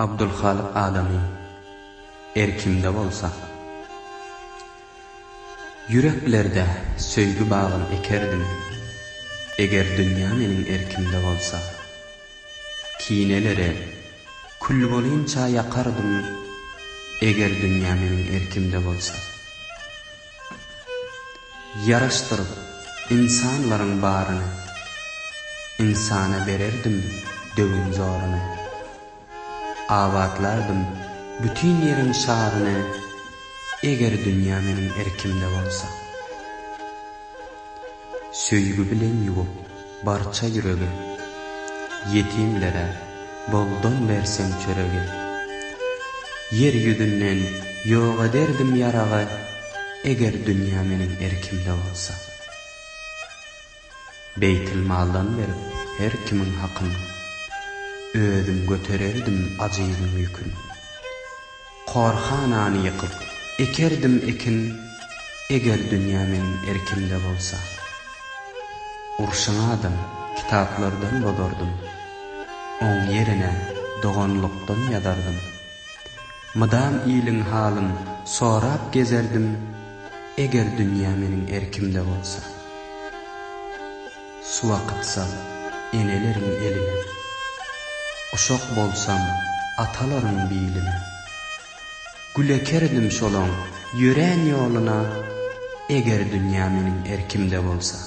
Abdulhalik Adamy erkimde bolsa. Yüreklerde söýgü bagyn ekerdim. Eger dünýä meniň erkimde bolsa. Kinelere kul bolynça yakardım. Eger dünýä meniň erkimde bolsa. Yaraşdyryp insanlaryň baryny insana bererdim döwün zoruny. Awatlardım bütün yerin şaryny eger dünýä meniň erkimde bolsa. Söýgü bilen ýuwup barça ýüregi, yetimlere boldan bersen çöregi. Yer ýüzünden ýok ederdim ýaragy eger dünýä meniň erkimde bolsa. Beytil maldan berip her kimiň hakyny özüm götererdim ajylyň ýükün. Korhanany ýykyp ekerdim ekin eger dünýä meniň erkimde bolsa. Urşaňadan kitaplardan bodardym. Oň ýerine doganlykdan ýadardım. Mydam ýylyň halyn sorap gezerdim eger dünýä meniň erkimde bolsa. Su akytsam eneleriň eline, uşak bolsam atalaryň biline. Gül ekerdim şolaň ýören ýolyna eger dünýä meniň erkimde bolsa.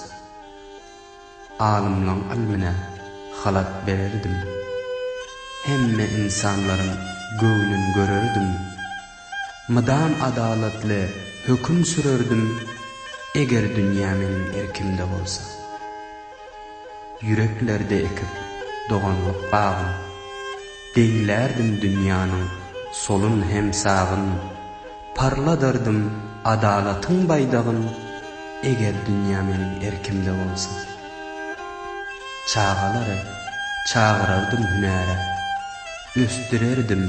Alymlaň almyna halat bererdim. Hemme insanlaryň göwnüni görerdim. Mydam adalatly höküm sürerdim eger dünýä meniň erkimde bolsa. Yüreklerde ekip doganlyk bagyn deňlerdim dünýäniň solun hem sagyn. Parladyrdım adalatyň baýdagyn eger dünýä meniň erkimde bolsa. Çağalary çağırardım hünäre, östürerdim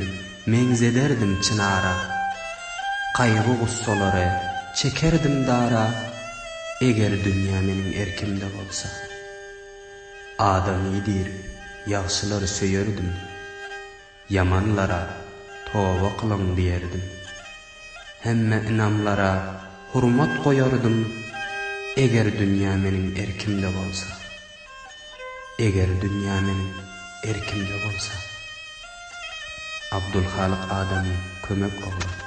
meňzederdim çynara. Kaýgy gussalary çekerdim dara eger dünýä meniň erkimde bolsa. Adamy dirip ýagşylary söýerdim, yamanlara toba kılaň diýerdim. Hemme inamlara hurmat goýardım eger dünýä meniň erkimde bolsa. Eger dünýä meniň erkimde bolsa. Abdulhalik Adamy kömek ogly.